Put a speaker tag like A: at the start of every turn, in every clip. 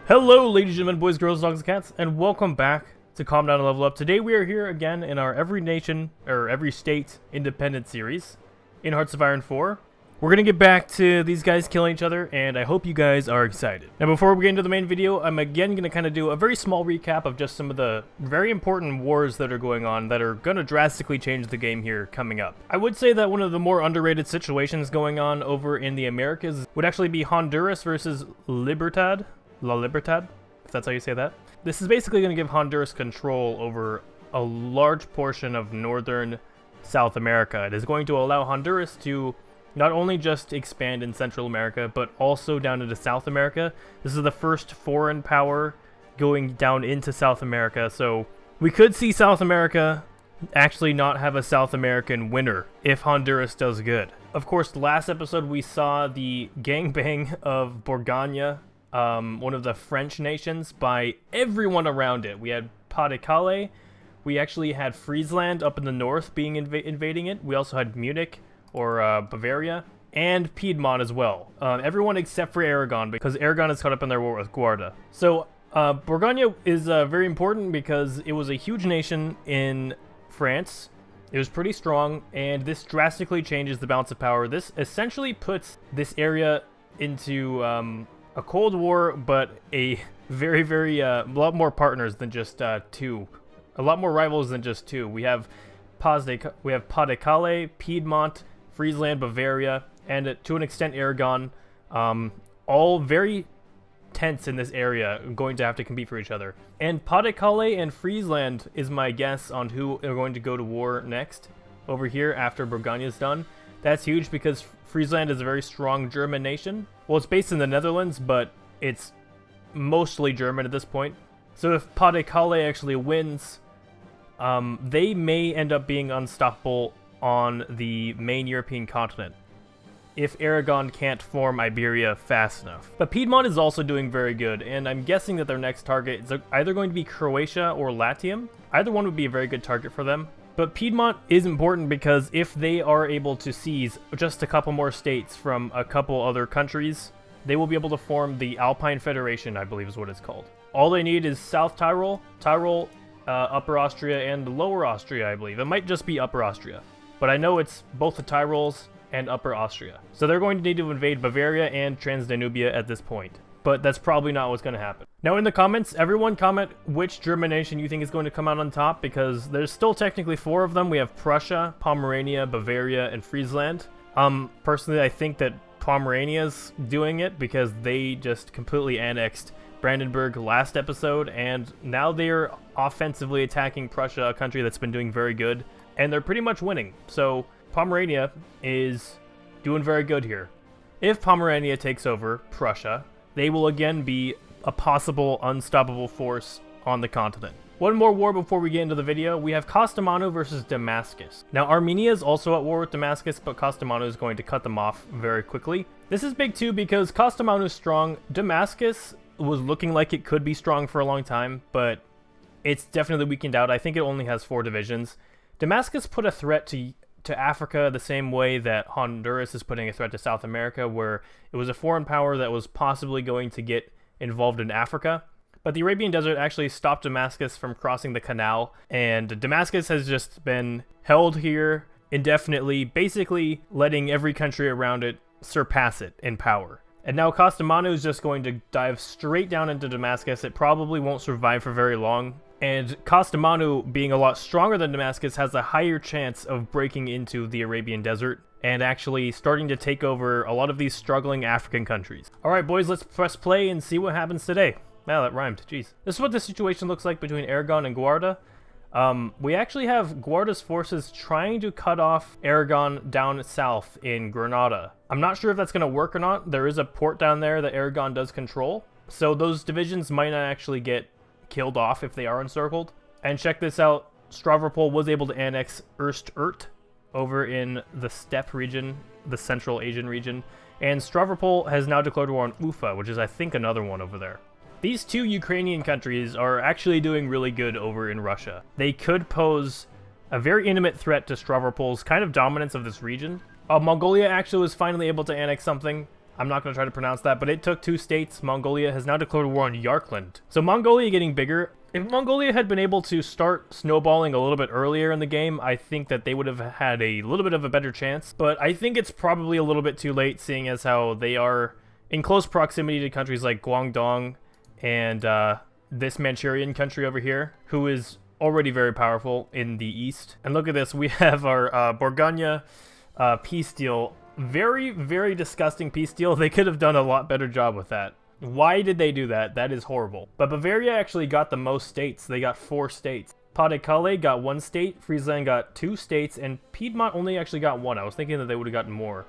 A: Hello ladies and gentlemen, boys, girls, dogs, and cats, and welcome back to Calm Down and Level Up. Today we are here again in our Every Nation, or Every State Independent series in Hearts of Iron 4. We're gonna get back to these guys killing each other, and I hope you guys are excited. Now before we get into the main video, I'm again gonna kind of do a very small recap of just some of the very important wars that are going on that are gonna drastically change the game here coming up. I would say that one of the more underrated situations going on over in the Americas would actually be Honduras versus La Libertad, if that's how you say that. This is basically going to give Honduras control over a large portion of northern South America. It is going to allow Honduras to not only just expand in Central America, but also down into South America. This is the first foreign power going down into South America, so we could see South America actually not have a South American winner if Honduras does good. Of course, last episode we saw the gangbang of Bourgogne, one of the French nations, by everyone around it. We had Pas-De-Calais, we actually had Friesland up in the north being invading it, we also had Munich, or Bavaria, and Piedmont as well. Everyone except for Aragon, because Aragon is caught up in their war with Guarda. So Bourgogne is very important because it was a huge nation in France. It was pretty strong, and this drastically changes the balance of power. This essentially puts this area into a Cold War, but a very, lot more partners than just two. A lot more rivals than just two. We have Pas-De-Calais, Piedmont, Friesland, Bavaria, and to an extent Aragon. All very tense in this area, going to have to compete for each other. And Pas-De-Calais and Friesland is my guess on who are going to go to war next over here after Bourgogne is done. That's huge because Friesland is a very strong German nation. Well, it's based in the Netherlands, but it's mostly German at this point. So if Pas-De-Calais actually wins, they may end up being unstoppable on the main European continent if Aragon can't form Iberia fast enough. But Piedmont is also doing very good, and I'm guessing that their next target is either going to be Croatia or Latium. Either one would be a very good target for them. But Piedmont is important because if they are able to seize just a couple more states from a couple other countries, they will be able to form the Alpine Federation, I believe is what it's called. All they need is South Tyrol, Upper Austria, and Lower Austria, I believe. It might just be Upper Austria, but I know it's both the Tyrols and Upper Austria. So they're going to need to invade Bavaria and Transdanubia at this point. But that's probably not what's going to happen. Now in the comments, everyone comment which German nation you think is going to come out on top, because there's still technically 4 of them. We have Prussia, Pomerania, Bavaria, and Friesland. Personally, I think that Pomerania's doing it because they just completely annexed Brandenburg last episode, and now they're offensively attacking Prussia, a country that's been doing very good, and they're pretty much winning. So Pomerania is doing very good here. If Pomerania takes over Prussia, they will again be a possible unstoppable force on the continent. One more war before we get into the video. We have Kastamonu versus Damascus. Now Armenia is also at war with Damascus, but Kastamonu is going to cut them off very quickly. This is big too because Kastamonu is strong. Damascus was looking like it could be strong for a long time, but it's definitely weakened out. I think it only has 4 divisions. Damascus put a threat to Africa the same way that Honduras is putting a threat to South America, where it was a foreign power that was possibly going to get involved in Africa. But the Arabian Desert actually stopped Damascus from crossing the canal, and Damascus has just been held here indefinitely, basically letting every country around it surpass it in power. And now Kastamonu is just going to dive straight down into Damascus. It probably won't survive for very long. And Kastamonu, being a lot stronger than Damascus, has a higher chance of breaking into the Arabian Desert and actually starting to take over a lot of these struggling African countries. Alright boys, let's press play and see what happens today. Wow, that rhymed, jeez. This is what the situation looks like between Aragon and Guarda. We actually have Guarda's forces trying to cut off Aragon down south in Granada. I'm not sure if that's going to work or not. There is a port down there that Aragon does control, so those divisions might not actually get killed off if they are encircled. And check this out, Stavropol was able to annex Urt over in the steppe region, the Central Asian region, and Stavropol has now declared war on Ufa, which is I think another one over there. These 2 Ukrainian countries are actually doing really good over in Russia. They could pose a very intimate threat to Stavropol's kind of dominance of this region. Mongolia actually was finally able to annex something. I'm not going to try to pronounce that, but it took 2 states. Mongolia has now declared war on Yarkland. So Mongolia getting bigger. If Mongolia had been able to start snowballing a little bit earlier in the game, I think that they would have had a little bit of a better chance. But I think it's probably a little bit too late, seeing as how they are in close proximity to countries like Guangdong and this Manchurian country over here, who is already very powerful in the east. And look at this, we have our Bourgogne peace deal. Very, very disgusting peace deal. They could have done a lot better job with that. Why did they do that? That is horrible. But Bavaria actually got the most states. They got 4 states. Pas-De-Calais got 1 state, Friesland got 2 states, and Piedmont only actually got 1. I was thinking that they would have gotten more.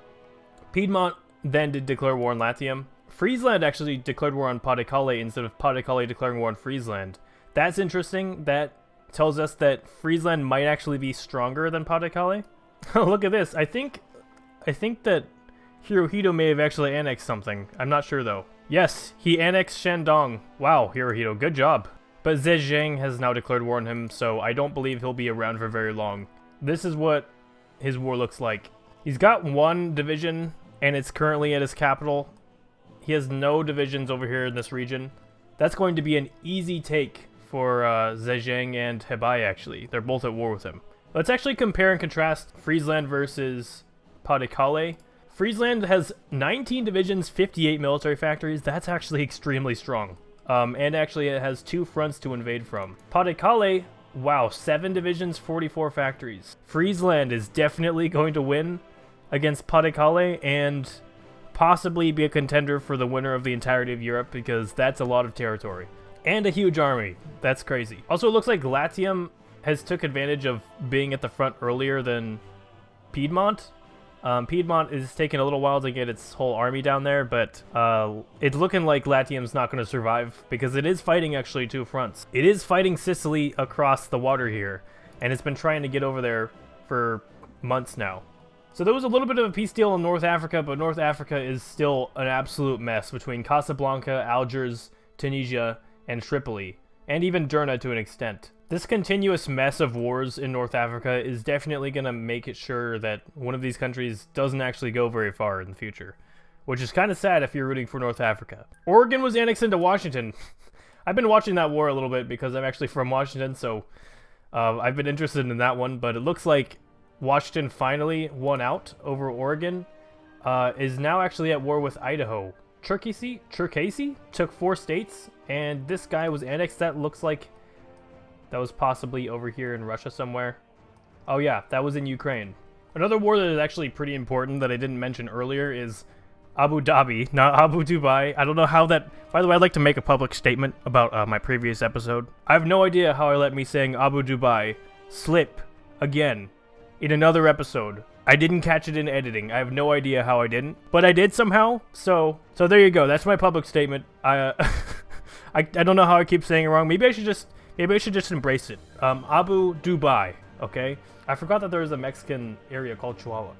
A: Piedmont then did declare war on Latium. Friesland actually declared war on Pas-De-Calais instead of Pas-De-Calais declaring war on Friesland. That's interesting. That tells us that Friesland might actually be stronger than Pas-De-Calais. Look at this. I think that Hirohito may have actually annexed something. I'm not sure though. Yes, he annexed Shandong. Wow, Hirohito, good job. But Zhejiang has now declared war on him, so I don't believe he'll be around for very long. This is what his war looks like. He's got 1 division, and it's currently at his capital. He has no divisions over here in this region. That's going to be an easy take for Zhejiang and Hebei, actually. They're both at war with him. Let's actually compare and contrast Friesland versus Pas-De-Calais. Friesland has 19 divisions, 58 military factories. That's actually extremely strong. And actually it has 2 fronts to invade from. Pas-De-Calais, wow, 7 divisions, 44 factories. Friesland is definitely going to win against Pas-De-Calais and possibly be a contender for the winner of the entirety of Europe, because that's a lot of territory. And a huge army. That's crazy. Also, it looks like Latium has took advantage of being at the front earlier than Piedmont. Piedmont is taking a little while to get its whole army down there, but it's looking like Latium's not going to survive, because it is fighting actually 2 fronts. It is fighting Sicily across the water here, and it's been trying to get over there for months now. So there was a little bit of a peace deal in North Africa, but North Africa is still an absolute mess between Casablanca, Algiers, Tunisia, and Tripoli, and even Derna to an extent. This continuous mess of wars in North Africa is definitely going to make it sure that one of these countries doesn't actually go very far in the future, which is kind of sad if you're rooting for North Africa. Oregon was annexed into Washington. I've been watching that war a little bit because I'm actually from Washington, so I've been interested in that one, but it looks like Washington finally won out over Oregon, is now actually at war with Idaho. Cherkasy took 4 states, and this guy was annexed. That looks like that was possibly over here in Russia somewhere. Oh yeah, that was in Ukraine. Another war that is actually pretty important that I didn't mention earlier is Abu Dhabi, not Abu Dubai. I don't know how that... By the way, I'd like to make a public statement about my previous episode. I have no idea how I let me saying Abu Dubai slip again in another episode. I didn't catch it in editing. I have no idea how I didn't, but I did somehow. So there you go. That's my public statement. I don't know how I keep saying it wrong. Maybe I should just embrace it. Abu Dubai. Okay. I forgot that there was a Mexican area called Chihuahua.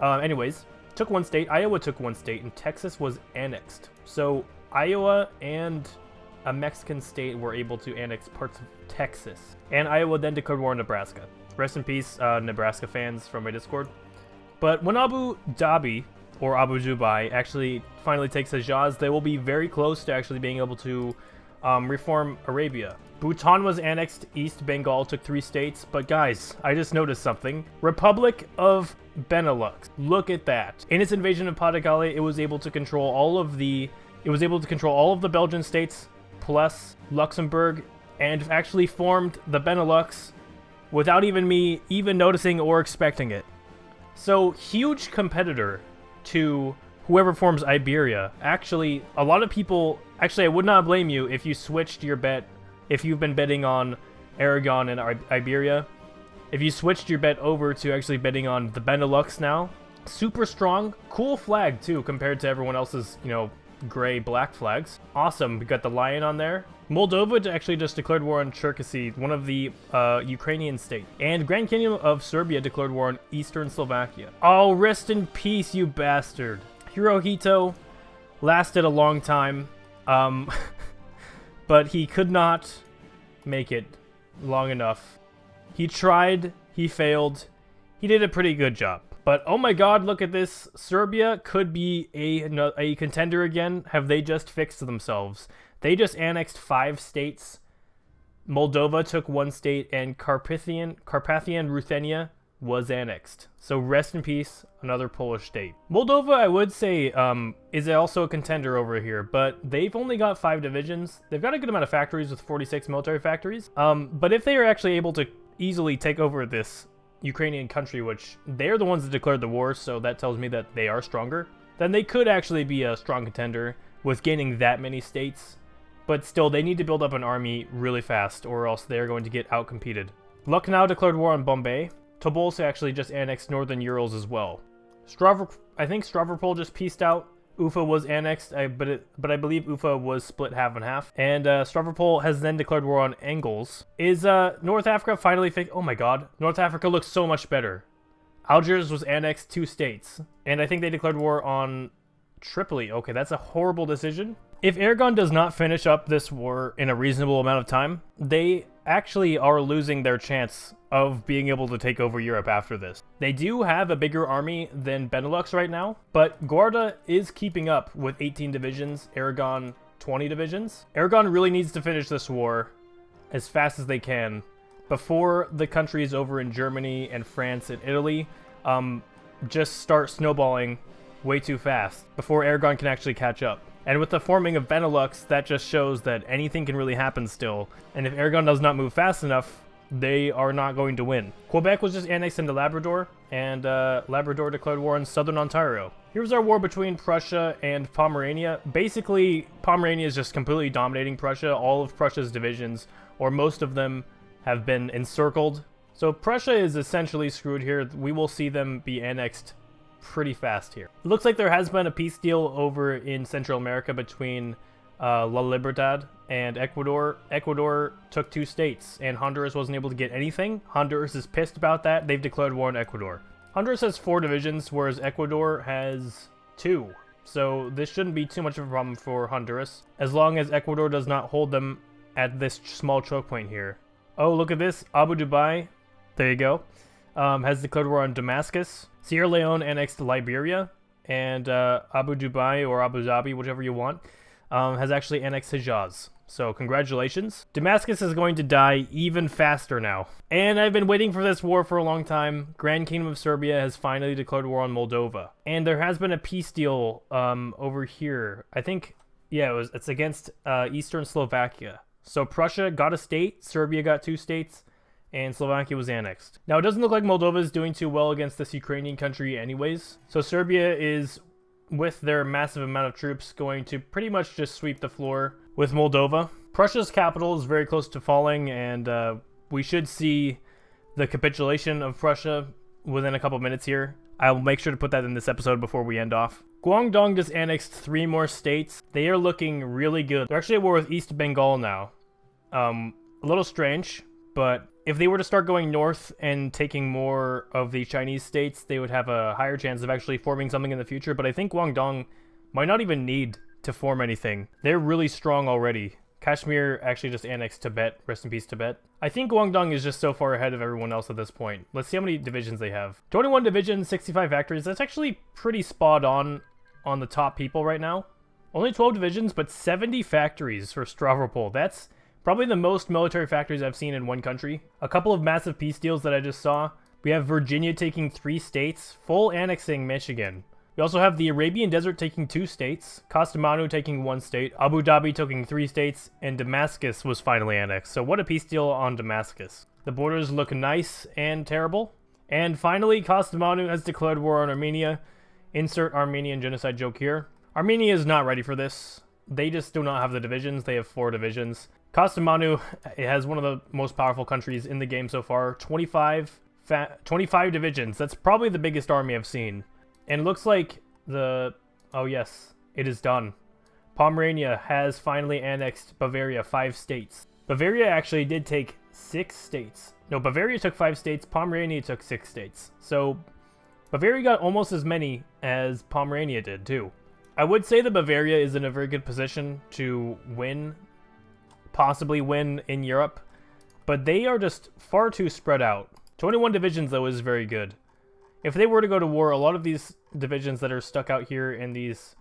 A: Anyways, took 1 state. Iowa took 1 state, and Texas was annexed. So Iowa and a Mexican state were able to annex parts of Texas, and Iowa then declared war on Nebraska. Rest in peace, Nebraska fans from my Discord. But when Abu Dhabi, or Abu Dubai, actually finally takes Hejaz, they will be very close to actually being able to reform Arabia. Bhutan was annexed, East Bengal took 3 states, but guys, I just noticed something. Republic of Benelux. Look at that. In its invasion of Pas-De-Calais, it was able to control all of the Belgian states, plus Luxembourg, and actually formed the Benelux without even me noticing or expecting it. So, huge competitor to whoever forms Iberia. Actually, a lot of people... Actually, I would not blame you if you switched your bet, if you've been betting on Aragon and Iberia. If you switched your bet over to actually betting on the Benelux now. Super strong. Cool flag, too, compared to everyone else's, gray-black flags. Awesome. We got the lion on there. Moldova actually just declared war on Cherkasy, one of the Ukrainian states. And Grand Canyon of Serbia declared war on eastern Slovakia. Oh, rest in peace, you bastard. Hirohito lasted a long time, but he could not make it long enough. He tried, he failed, he did a pretty good job. But oh my god, look at this. Serbia could be a contender again. Have they just fixed themselves? They just annexed 5 states. Moldova took 1 state, and Carpathian Ruthenia was annexed. So rest in peace, another Polish state. Moldova, I would say, is also a contender over here, but they've only got 5 divisions. They've got a good amount of factories with 46 military factories. But if they are actually able to easily take over this Ukrainian country, which they're the ones that declared the war, so that tells me that they are stronger, then they could actually be a strong contender with gaining that many states. But still, they need to build up an army really fast, or else they're going to get outcompeted. Lucknow declared war on Bombay. Tobolsk actually just annexed northern Urals as well. I think Stavropol just pieced out. Ufa was annexed, but I believe Ufa was split half and half. And Stavropol has then declared war on Engels. Is North Africa finally fixed? Oh my god, North Africa looks so much better. Algiers was annexed 2 states, and I think they declared war on Tripoli. Okay, that's a horrible decision. If Aragon does not finish up this war in a reasonable amount of time, they actually are losing their chance of being able to take over Europe after this. They do have a bigger army than Benelux right now, but Guarda is keeping up with 18 divisions, Aragon 20 divisions. Aragon really needs to finish this war as fast as they can before the countries over in Germany and France and Italy just start snowballing way too fast before Aragon can actually catch up. And with the forming of Benelux, that just shows that anything can really happen still. And if Aragon does not move fast enough, they are not going to win. Quebec was just annexed into Labrador, and Labrador declared war on southern Ontario. Here's our war between Prussia and Pomerania. Basically, Pomerania is just completely dominating Prussia. All of Prussia's divisions, or most of them, have been encircled. So Prussia is essentially screwed here. We will see them be annexed pretty fast here. It looks like there has been a peace deal over in Central America between La Libertad and Ecuador. Ecuador took 2 states, and Honduras wasn't able to get anything. Honduras is pissed about that. They've declared war on Ecuador. Honduras has 4 divisions, whereas Ecuador has 2. So this shouldn't be too much of a problem for Honduras, as long as Ecuador does not hold them at this small choke point here. Oh, look at this. Abu Dhabi, there you go, has declared war on Damascus. Sierra Leone annexed Liberia, and Abu Dhabi, or Abu Dhabi, whichever you want, has actually annexed Hijaz. So congratulations. Damascus is going to die even faster now. And I've been waiting for this war for a long time. Grand Kingdom of Serbia has finally declared war on Moldova. And there has been a peace deal over here. I think, yeah, it's against Eastern Slovakia. So Prussia got a state, Serbia got 2 states, and Slovakia was annexed. Now, it doesn't look like Moldova is doing too well against this Ukrainian country anyways. So Serbia is, with their massive amount of troops, going to pretty much just sweep the floor with Moldova. Prussia's capital is very close to falling, and we should see the capitulation of Prussia within a couple minutes here. I'll make sure to put that in this episode before we end off. Guangdong just annexed 3 more states. They are looking really good. They're actually at war with East Bengal now. A little strange, but if they were to start going north and taking more of the Chinese states, they would have a higher chance of actually forming something in the future. But I think Guangdong might not even need to form anything. They're really strong already. Kashmir actually just annexed Tibet. Rest in peace, Tibet. I think Guangdong is just so far ahead of everyone else at this point. Let's see how many divisions they have. 21 divisions, 65 factories. That's actually pretty spot on the top people right now. Only 12 divisions, but 70 factories for Stavropol. That's probably the most military factories I've seen in one country. A couple of massive peace deals that I just saw. We have Virginia taking 3 states, full annexing Michigan. We also have the Arabian Desert taking 2 states, Kastamonu taking 1 state, Abu Dhabi taking 3 states, and Damascus was finally annexed. So what a peace deal on Damascus. The borders look nice and terrible. And finally, Kastamonu has declared war on Armenia. Insert Armenian genocide joke here. Armenia is not ready for this. They just do not have the divisions. They have 4 divisions. Kastamonu has one of the most powerful countries in the game so far. 25 divisions. That's probably the biggest army I've seen. And it looks like oh yes, it is done. Pomerania has finally annexed Bavaria, 5 states. Bavaria actually did take 6 states. No, Bavaria took 5 states, Pomerania took 6 states. So Bavaria got almost as many as Pomerania did too. I would say that Bavaria is in a very good position to win, possibly win in Europe, but they are just far too spread out. 21 divisions though is very good. If they were to go to war, a lot of these divisions that are stuck out here in these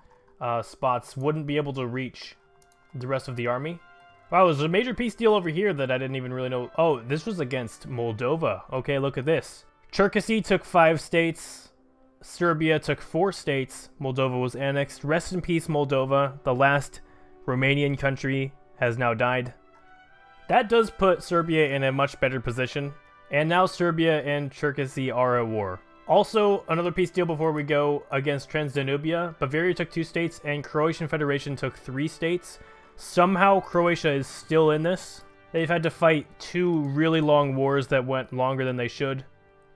A: spots wouldn't be able to reach the rest of the army. Wow, there's a major peace deal over here that I didn't even really know. Oh, this was against Moldova. Okay, look at this. Cherkasy took 5 states. Serbia took 4 states. Moldova was annexed. Rest in peace, Moldova. The last Romanian country has now died. That does put Serbia in a much better position. And now Serbia and Cherkasy are at war. Also, another peace deal before we go against Transdanubia. Bavaria took 2 states and Croatian Federation took 3 states. Somehow Croatia is still in this. They've had to fight 2 really long wars that went longer than they should.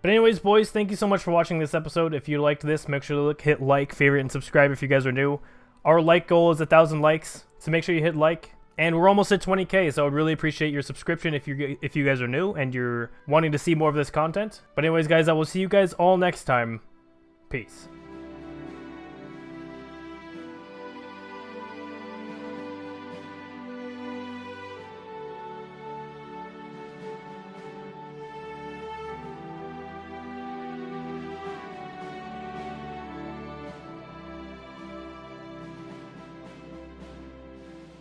A: But anyways, boys, thank you so much for watching this episode. If you liked this, make sure to hit like, favorite, and subscribe if you guys are new. Our like goal is 1,000 likes, so make sure you hit like. And we're almost at 20K, so I'd really appreciate your subscription if you guys are new and you're wanting to see more of this content. But anyways, guys, I will see you guys all next time. Peace.